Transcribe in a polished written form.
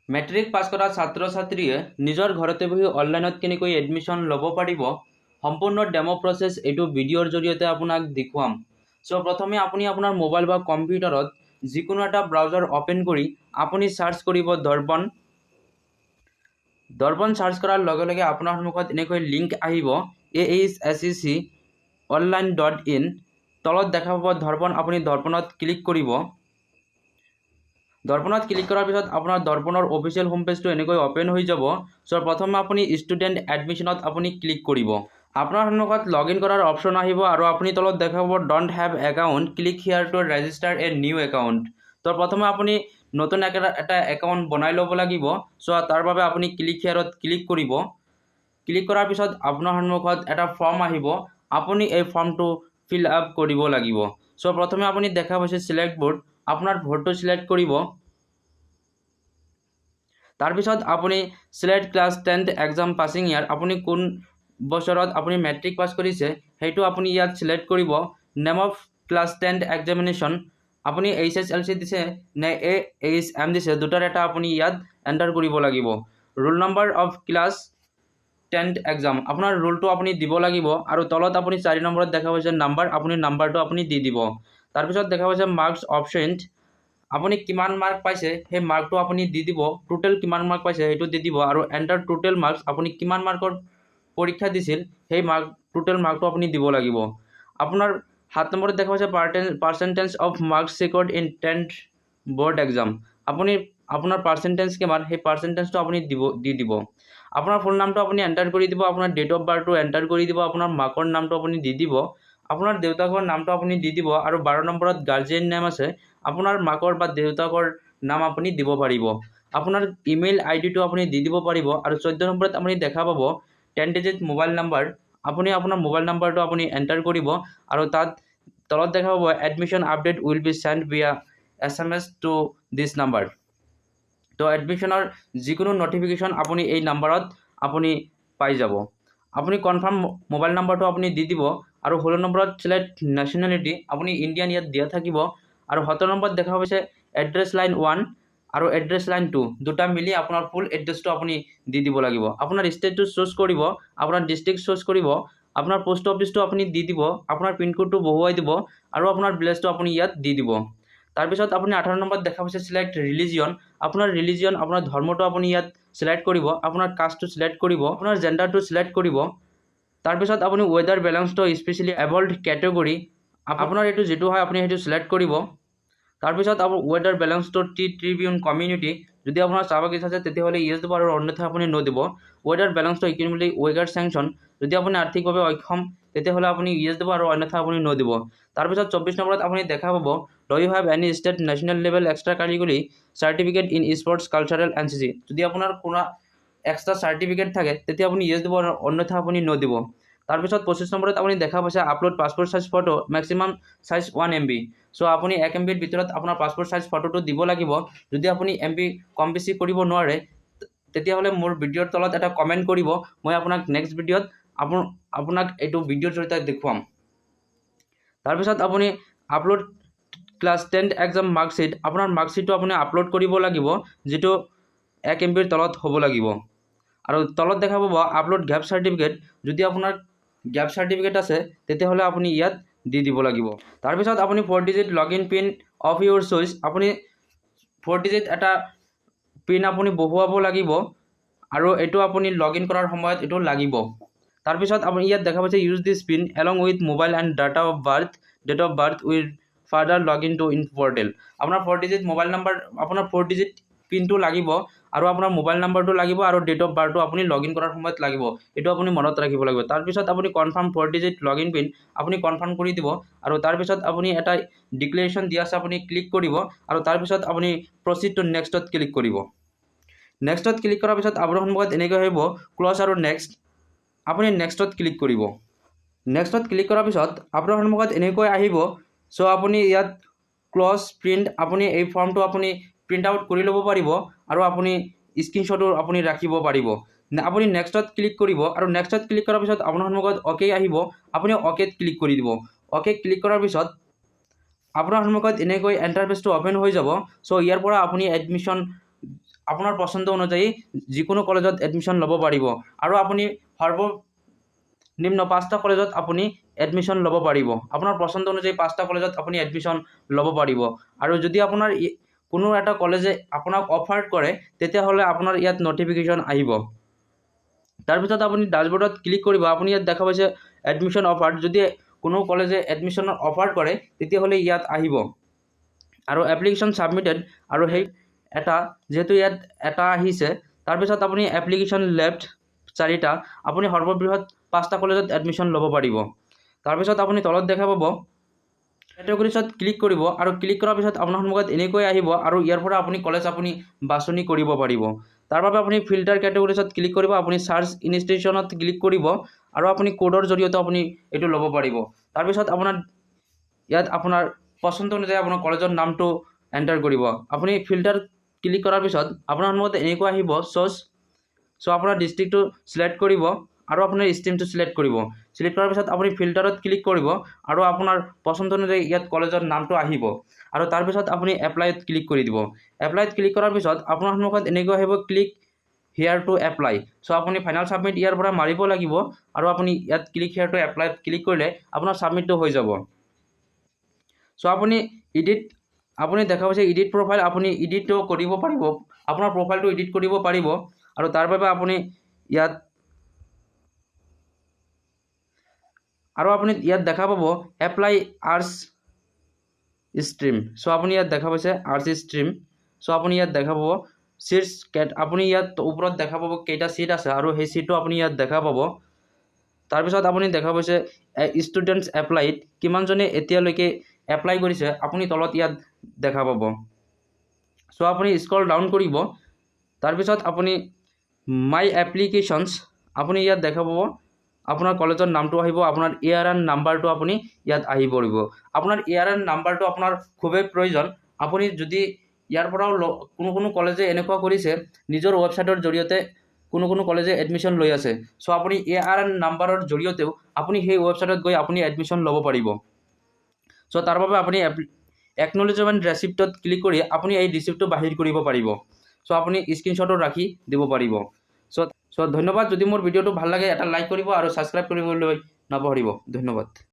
Matric pass কৰা ছাত্ৰ ছাত্ৰীয়ে নিজৰ ঘৰতে বহি অনলাইনত কেনেকৈ এডমিশ্যন ল'ব পাৰিব সম্পূৰ্ণ ডেমো প্ৰচেছ এইটো ভিডিঅ'ৰ জৰিয়তে আপোনাক দেখুৱাম। চ' প্ৰথমে আপুনি আপোনাৰ মোবাইল বা কম্পিউটাৰত যিকোনো এটা ব্ৰাউজাৰ অপেন কৰি আপুনি চাৰ্চ কৰিব দৰ্পণ। দৰ্পণ চাৰ্চ কৰাৰ লগে লগে আপোনাৰ সন্মুখত এনেকৈ লিংক আহিব AHSEC online.in। তলত দেখা পাব দৰ্পণ, আপুনি দৰ্পণত ক্লিক কৰিব। দৰ্পণত ক্লিক কৰাৰ পিছত আপোনাৰ দৰ্পণৰ অফিচিয়েল হোম পেজটো এনেকৈ অপেন হৈ যাব। চ' প্ৰথমে আপুনি ষ্টুডেণ্ট এডমিশ্যনত আপুনি ক্লিক কৰিব। আপোনাৰ সন্মুখত লগ ইন কৰাৰ অপশ্যন আহিব আৰু আপুনি তলত দেখা পাব don't have account, click here to register a new account. তো প্ৰথমে আপুনি নতুন এটা একাউণ্ট বনাই ল'ব লাগিব। চ' তাৰ বাবে আপুনি ক্লিক হিয়াৰত ক্লিক কৰিব। ক্লিক কৰাৰ পিছত আপোনাৰ সন্মুখত এটা ফৰ্ম আহিব, আপুনি এই ফৰ্মটো ফিল আপ কৰিব লাগিব। চ' প্ৰথমে আপুনি দেখা পাইছে চিলেক্ট বোৰ্ড, আপোনাৰ ভোটটো চিলেক্ট কৰিব। তাৰপিছত আপুনি select class 10th exam passing year, আপুনি কোন বছৰত আপুনি মেট্ৰিক পাছ কৰিছে সেইটো আপুনি ইয়াত চিলেক্ট কৰিব। Name of class 10th examination, আপুনি HSLC দিছে নে AHM দিছে, দুটাৰ এটা আপুনি ইয়াত এণ্টাৰ কৰিব লাগিব। Roll number of class 10th exam, আপোনাৰ ৰোলটো আপুনি দিব লাগিব আৰু তলত আপুনি 4 নম্বৰত দেখা পাইছে নাম্বাৰ, আপুনি নাম্বাৰটো আপুনি দি দিব। তাৰপিছত দেখা পাইছে মাৰ্কছ অপশ্যন, আপুনি কিমান মাৰ্ক পাইছে সেই মাৰ্কটো আপুনি দি দিব, টোটেল কিমান মাৰ্ক পাইছে সেইটো দি দিব আৰু এণ্টাৰ টোটেল মাৰ্কছ, আপুনি কিমান মাৰ্কৰ পৰীক্ষা দিছিল সেই টোটেল মাৰ্কটো আপুনি দিব লাগিব। আপোনাৰ 7 নম্বৰত দেখা পাইছে percentage of marks scored in 10th board exam, আপুনি আপোনাৰ পাৰ্চেণ্টেজ কিমান সেই পাৰ্চেণ্টেজটো আপুনি দি দিব। আপোনাৰ ফুল নামটো আপুনি এণ্টাৰ কৰি দিব, আপোনাৰ ডেট অফ বাৰ্থটো এণ্টাৰ কৰি দিব, আপোনাৰ মাকৰ নামটো আপুনি দি দিব, আপোনাৰ দেউতাকৰ নামটো আপুনি দি দিব আৰু 12 নম্বৰত গাৰ্জিয়ান নেম আছে, আপোনাৰ মাকৰ বা দেউতাকৰ নাম আপুনি দিব পাৰিব। আপোনাৰ ইমেইল আইডিটো আপুনি দি দিব পাৰিব আৰু 14 নম্বৰত আপুনি দেখা পাব 10 ডিজিট মোবাইল নাম্বাৰ, আপুনি আপোনাৰ মোবাইল নাম্বাৰটো আপুনি এণ্টাৰ কৰিব আৰু তাত তলত দেখা পাব admission update will be sent via SMS to this number. তো এডমিশ্যনৰ যিকোনো নটিফিকেশ্যন আপুনি এই নাম্বাৰত আপুনি পাই যাব। আপুনি কনফাৰ্ম মোবাইল নাম্বাৰটো আপুনি দি দিব আৰু 16 নম্বৰত চিলেক্ট নেশ্যনেলিটি, আপুনি ইণ্ডিয়ান ইয়াত দিয়া থাকিব আৰু 17 নম্বৰত দেখা পাইছে এড্ৰেছ লাইন 1 আৰু এড্ৰেছ লাইন 2 দুটা মিলি আপোনাৰ ফুল এড্ৰেছটো আপুনি দি দিব লাগিব। আপোনাৰ ষ্টেটটো চুজ কৰিব, আপোনাৰ ডিষ্ট্ৰিক্ট চুজ কৰিব, আপোনাৰ পোষ্ট অফিচটো আপুনি দি দিব, আপোনাৰ পিনক'ডটো বহুৱাই দিব আৰু আপোনাৰ ভিলেজটো আপুনি ইয়াত দি দিব। তাৰপিছত আপুনি 18 নম্বৰত দেখা পাইছে চিলেক্ট ৰিলিজিয়ন, আপোনাৰ ৰিলিজিয়ন আপোনাৰ ধৰ্মটো আপুনি ইয়াত চিলেক্ট কৰিব, আপোনাৰ কাষ্টটো চিলেক্ট কৰিব, আপোনাৰ জেণ্ডাৰটো চিলেক্ট কৰিব। তাৰপিছত আপুনি ৱেডাৰ বেলেঞ্চটো স্পেচিয়েলি এবল্ড কেটেগৰী, আপোনাৰ এইটো যিটো হয় আপুনি সেইটো চিলেক্ট কৰিব। তাৰপিছত আপোনাৰ ৱেডাৰ বেলেঞ্চটো টি ট্ৰিবিউন কমিউনিটি, যদি আপোনাৰ চাহ বাগিচা আছে তেতিয়াহ'লে ইয়েছ দিব আৰু অন্যথা আপুনি ন দিব। ৱেডাৰ বেলেঞ্চটো ইকনমিলি ৱেগাৰ চেংচন, যদি আপুনি আৰ্থিকভাৱে অক্ষম তেতিয়াহ'লে আপুনি ইয়েছ দিব আৰু অন্যথা আপুনি ন দিব। তাৰপিছত 24 নম্বৰত আপুনি দেখা পাব do you have any state national level extracurricular certificate in sports cultural NCC, যদি আপোনাৰ কোনো এক্সট্ৰা চাৰ্টিফিকেট থাকে তেতিয়া আপুনি ইয়েছ দিব আৰু অন্যথা আপুনি ন দিব। তাৰপিছত 25 নম্বৰত আপুনি দেখা পাইছে upload passport size photo, maximum size 1 MB। চ' আপুনি 1 MBৰ ভিতৰত আপোনাৰ পাছপোৰ্ট সাইজ ফটোটো দিব লাগিব। যদি আপুনি MB কম বেছি কৰিব নোৱাৰে তেতিয়াহ'লে মোৰ ভিডিঅ'ৰ তলত এটা কমেণ্ট কৰিব, মই আপোনাক নেক্সট ভিডিঅ'ত আপোনাক এইটো ভিডিঅ'ৰ জৰিয়তে দেখুৱাম। তাৰপিছত আপুনি upload class 10th exam marksheet, আপোনাৰ মাৰ্কশ্বিটটো আপুনি আপলোড কৰিব লাগিব, যিটো 1 MBৰ তলত হ'ব লাগিব। আৰু তলত দেখা পাব আপলোড গেপ চাৰ্টিফিকেট, যদি আপোনাৰ গেপ চাৰ্টিফিকেট আছে তেতিয়াহ'লে আপুনি ইয়াত দি দিব লাগিব। তাৰপিছত আপুনি 4 digit log in pin of Euro choice, আপুনি 4 ডিজিট এটা পিন আপুনি বহুৱাব লাগিব আৰু এইটো আপুনি লগ ইন কৰাৰ সময়ত এইটো লাগিব। তাৰপিছত আপুনি ইয়াত দেখা পাইছে use this pin along with mobile and data of birth, date of birth with further log in to in portal. আপোনাৰ 4 ডিজিট মোবাইল নাম্বাৰ, আপোনাৰ 4 ডিজিট পিনটো লাগিব আৰু আপোনাৰ মোবাইল নাম্বাৰটো লাগিব আৰু ডেট অফ বাৰ্থটো আপুনি লগ ইন কৰাৰ সময়ত লাগিব, এইটো আপুনি মনত ৰাখিব লাগিব। তাৰপিছত আপুনি confirm 4 digit log in pin আপুনি কনফাৰ্ম কৰি দিব আৰু তাৰপিছত আপুনি এটা ডিক্লেৰেশ্যন দিয়া আছে আপুনি ক্লিক কৰিব আৰু তাৰপিছত আপুনি প্ৰচিড টু নেক্সটত ক্লিক কৰিব। নেক্সটত ক্লিক কৰাৰ পিছত আপোনাৰ সন্মুখত এনেকৈ আহিব ক্লজ আৰু নেক্সট, আপুনি নেক্সটত ক্লিক কৰিব। নেক্সটত ক্লিক কৰাৰ পিছত আপোনাৰ সন্মুখত এনেকৈ আহিব। চ' আপুনি ইয়াত ক্লজ প্ৰিণ্ট, আপুনি এই ফৰ্মটো আপুনি প্ৰিণ্ট আউট কৰি ল'ব পাৰিব আৰু আপুনি স্ক্ৰীনশ্বটো আপুনি ৰাখিব পাৰিব। আপুনি নেক্সটত ক্লিক কৰিব আৰু নেক্সটত ক্লিক কৰাৰ পিছত আপোনাৰ সন্মুখত অ'কে আহিব, আপুনি অ'কেত ক্লিক কৰি দিব। অ'কে ক্লিক কৰাৰ পিছত আপোনাৰ সন্মুখত এনেকৈ ইণ্টাৰফেচটো অ'পেন হৈ যাব। চ' ইয়াৰ পৰা আপুনি এডমিশ্যন আপোনাৰ পছন্দ অনুযায়ী যিকোনো কলেজত এডমিশ্যন ল'ব পাৰিব আৰু আপুনি সৰ্বনিম্ন 5টা কলেজত আপুনি এডমিশ্যন ল'ব পাৰিব। আপোনাৰ পছন্দ অনুযায়ী 5টা কলেজত আপুনি এডমিশ্যন ল'ব পাৰিব আৰু যদি আপোনাৰ কোনো এটা কলেজে আপোনাক অফাৰ কৰে তেতিয়াহ'লে আপোনাৰ ইয়াত নটিফিকেশ্যন আহিব। তাৰপিছত আপুনি ডাছবৰ্ডত ক্লিক কৰিব। আপুনি ইয়াত দেখা পাইছে এডমিশ্যন অফাৰ। যদি কোনো কলেজে এডমিশ্যনৰ অফাৰ কৰে তেতিয়াহ'লে ইয়াত আহিব আৰু এপ্লিকেশ্যন ছাবমিটেড আৰু সেই এটা যেহেতু ইয়াত এটা আহিছে তাৰপিছত আপুনি এপ্লিকেশ্যন লেফ্ট 4টা আপুনি সৰ্ববৃহৎ 5টা কলেজত এডমিশ্যন ল'ব পাৰিব। তাৰপিছত আপুনি তলত দেখা পাব কেটেগৰিজত ক্লিক কৰিব আৰু ক্লিক কৰাৰ পিছত আপোনাৰ সন্মুখত এনেকৈ আহিব আৰু ইয়াৰ পৰা আপুনি কলেজ আপুনি বাছনি কৰিব পাৰিব। তাৰ বাবে আপুনি ফিল্টাৰ কেটেগৰিজত ক্লিক কৰিব, আপুনি চাৰ্চ ইনষ্টিটিউশ্যনত ক্লিক কৰিব আৰু আপুনি কোডৰ জৰিয়তে আপুনি এইটো ল'ব পাৰিব। তাৰপিছত আপোনাৰ ইয়াত আপোনাৰ পছন্দ অনুযায়ী আপোনাৰ কলেজৰ নামটো এণ্টাৰ কৰিব। আপুনি ফিল্টাৰ ক্লিক কৰাৰ পিছত আপোনাৰ সন্মুখত এনেকুৱা আহিব চ' আপোনাৰ ডিষ্ট্ৰিক্টটো চিলেক্ট কৰিব আৰু আপোনাৰ ষ্ট্ৰীমটো চিলেক্ট কৰিব। চিলেক্ট কৰাৰ পিছত আপুনি ফিল্টাৰত ক্লিক কৰিব আৰু আপোনাৰ পছন্দ অনুযায়ী ইয়াত কলেজৰ নামটো আহিব আৰু তাৰপিছত আপুনি এপ্লাইত ক্লিক কৰি দিব। এপ্লাইত ক্লিক কৰাৰ পিছত আপোনাৰ সন্মুখত এনেকুৱা আহিব ক্লিক হিয়াৰ টু এপ্লাই। চ' আপুনি ফাইনেল ছাবমিট ইয়াৰ পৰা মাৰিব লাগিব আৰু আপুনি ইয়াত ক্লিক হিয়াৰ টু এপ্লাইত ক্লিক কৰিলে আপোনাৰ ছাবমিটটো হৈ যাব। চ' আপুনি দেখা পাইছে এডিট প্ৰফাইল, আপুনি এডিটটো কৰিব পাৰিব, আপোনাৰ প্ৰফাইলটো এডিট কৰিব পাৰিব আৰু তাৰ বাবে আপুনি ইয়াত দেখা পাব এপ্লাই আৰ্টছ ষ্ট্ৰীম। চ' আপুনি ইয়াত দেখা পাইছে আৰ্টছ ষ্ট্ৰীম। চ' আপুনি ইয়াত দেখা পাব চিটছ আপুনি ইয়াত ওপৰত দেখা পাব কেইটা চিট আছে আৰু সেই চিটটো আপুনি ইয়াত দেখা পাব। তাৰপিছত আপুনি দেখা পাইছে ষ্টুডেণ্টছ এপ্লাইড, কিমানজনে এতিয়ালৈকে এপ্লাই কৰিছে আপুনি তলত ইয়াত দেখা পাব। চ' আপুনি স্ক্ৰল ডাউন কৰিব। তাৰপিছত আপুনি মাই এপ্লিকেশ্যনছ আপুনি ইয়াত দেখা পাব আপোনাৰ কলেজৰ নামটো আহিব, আপোনাৰ ARN নাম্বাৰটো আপুনি ইয়াত আহি পৰিব। আপোনাৰ ARN নাম্বাৰটো আপোনাৰ খুবেই প্ৰয়োজন। আপুনি যদি ইয়াৰ পৰাও কোনো কলেজে এনেকুৱা কৰিছে নিজৰ ৱেবছাইটৰ জৰিয়তে কোনো কলেজে এডমিশ্যন লৈ আছে। চ' আপুনি ARN নাম্বাৰৰ জৰিয়তেও আপুনি সেই ৱেবছাইটত গৈ আপুনি এডমিশ্যন ল'ব পাৰিব। চ' তাৰ বাবে আপুনি একনলেজমেণ্ট ৰেচিপ্টত ক্লিক কৰি আপুনি এই ৰিচিপ্টটো বাহিৰ কৰিব পাৰিব। চ' আপুনি স্ক্ৰীনশ্বটো ৰাখি দিব পাৰিব। চ' ধন্যবাদ। যদি মোৰ ভিডিঅ'টো ভাল লাগে এটা লাইক কৰিব আৰু ছাবস্ক্ৰাইব কৰিবলৈ নাপাহৰিব। ধন্যবাদ।